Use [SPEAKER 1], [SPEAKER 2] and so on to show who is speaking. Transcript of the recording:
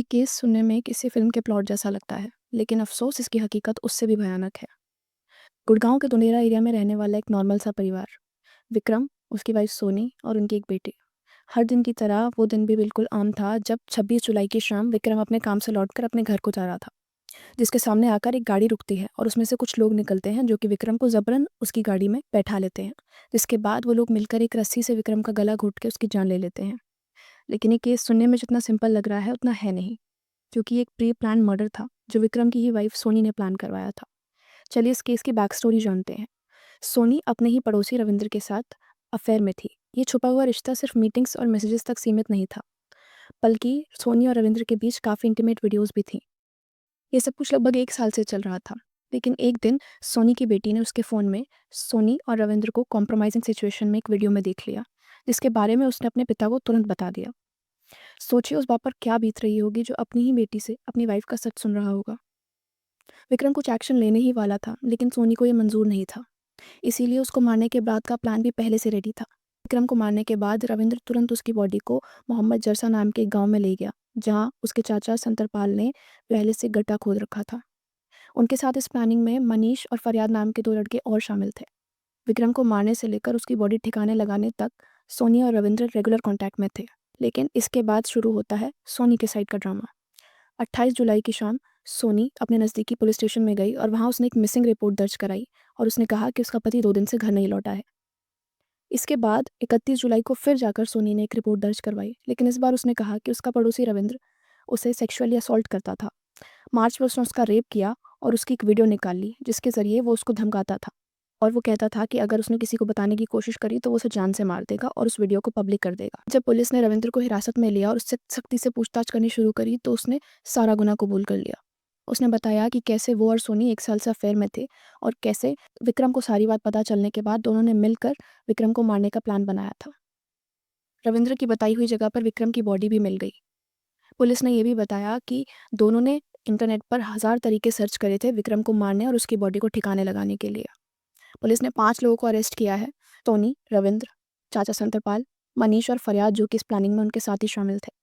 [SPEAKER 1] ये केस सुनने में किसी फिल्म के प्लॉट जैसा लगता है, लेकिन अफसोस इसकी हकीकत उससे भी भयानक है। गुड़गांव के दुनेरा एरिया में रहने वाला एक नॉर्मल सा परिवार, विक्रम, उसकी वाइफ सोनी और उनकी एक बेटी। हर दिन की तरह वो दिन भी बिल्कुल आम था जब 26 जुलाई की शाम विक्रम अपने काम से लौटकर अपने घर को जा रहा था, जिसके सामने आकर एक गाड़ी रुकती है और उसमें से कुछ लोग निकलते हैं जो कि विक्रम को जबरन उसकी गाड़ी में बैठा लेते हैं, जिसके बाद वो लोग मिलकर एक रस्सी से विक्रम का गला घोंट के उसकी जान ले लेते हैं। लेकिन ये केस सुनने में जितना सिंपल लग रहा है उतना है नहीं, क्योंकि एक प्री प्लान मर्डर था जो विक्रम की ही वाइफ सोनी ने प्लान करवाया था। चलिए इस केस की बैक स्टोरी जानते हैं। सोनी अपने ही पड़ोसी रविंद्र के साथ अफेयर में थी। ये छुपा हुआ रिश्ता सिर्फ मीटिंग्स और मैसेजेस तक सीमित नहीं था, बल्कि सोनी और रविंद्र के बीच काफ़ी इंटीमेट वीडियोस भी थीं। ये सब कुछ लगभग 1 साल से चल रहा था, लेकिन एक दिन सोनी की बेटी ने उसके फ़ोन में सोनी और रविंद्र को कॉम्प्रोमाइजिंग सिचुएशन में एक वीडियो में देख लिया, जिसके बारे में उसने अपने पिता को तुरंत बता दिया। सोचिए उस बाप पर क्या बीत रही होगी जो अपनी ही बेटी से अपनी वाइफ का सच सुन रहा होगा। विक्रम कुछ एक्शन लेने ही वाला था, लेकिन सोनी को ये मंजूर नहीं था। इसीलिए उसको मारने के बाद का प्लान भी पहले से रेडी था। विक्रम को मारने के बाद रविंद्र तुरंत उसकी बॉडी को मोहम्मद जरसा नाम के गांव में ले गया, जहां उसके चाचा संतरपाल ने पहले से गड्ढा खोद रखा था। उनके साथ इस प्लानिंग में मनीष और फरियाद नाम के 2 लड़के और शामिल थे। विक्रम को मारने से लेकर उसकी बॉडी ठिकाने लगाने तक सोनी और रविंद्र रेगुलर कॉन्टैक्ट में थे। लेकिन इसके बाद शुरू होता है सोनी के साइड का ड्रामा। 28 जुलाई की शाम सोनी अपने नज़दीकी पुलिस स्टेशन में गई और वहां उसने एक मिसिंग रिपोर्ट दर्ज कराई और उसने कहा कि उसका पति 2 दिन से घर नहीं लौटा है। इसके बाद 31 जुलाई को फिर जाकर सोनी ने एक रिपोर्ट दर्ज करवाई, लेकिन इस बार उसने कहा कि उसका पड़ोसी रविंद्र उसे सेक्सुअली असॉल्ट करता था। मार्च में उसने उसका रेप किया और उसकी एक वीडियो निकाल ली, जिसके ज़रिए वो उसको धमकाता था और वो कहता था कि अगर उसने किसी को बताने की कोशिश करी तो वो उसे जान से मार देगा और उस वीडियो को पब्लिक कर देगा। जब पुलिस ने रविंद्र को हिरासत में लिया और उससे सख्ती से पूछताछ करनी शुरू करी तो उसने सारा गुनाह कबूल कर लिया। उसने बताया कि कैसे वो और सोनी 1 साल से अफेयर में थे और कैसे विक्रम को सारी बात पता चलने के बाद दोनों ने मिलकर विक्रम को मारने का प्लान बनाया था। रविंद्र की बताई हुई जगह पर विक्रम की बॉडी भी मिल गई। पुलिस ने यह भी बताया कि दोनों ने इंटरनेट पर 1000 तरीके सर्च करे थे विक्रम को मारने और उसकी बॉडी को ठिकाने लगाने के लिए। पुलिस ने 5 लोगों को अरेस्ट किया है: सोनी, रविंद्र, चाचा संतरपाल, मनीष और फरियाद, जो कि इस प्लानिंग में उनके साथ ही शामिल थे।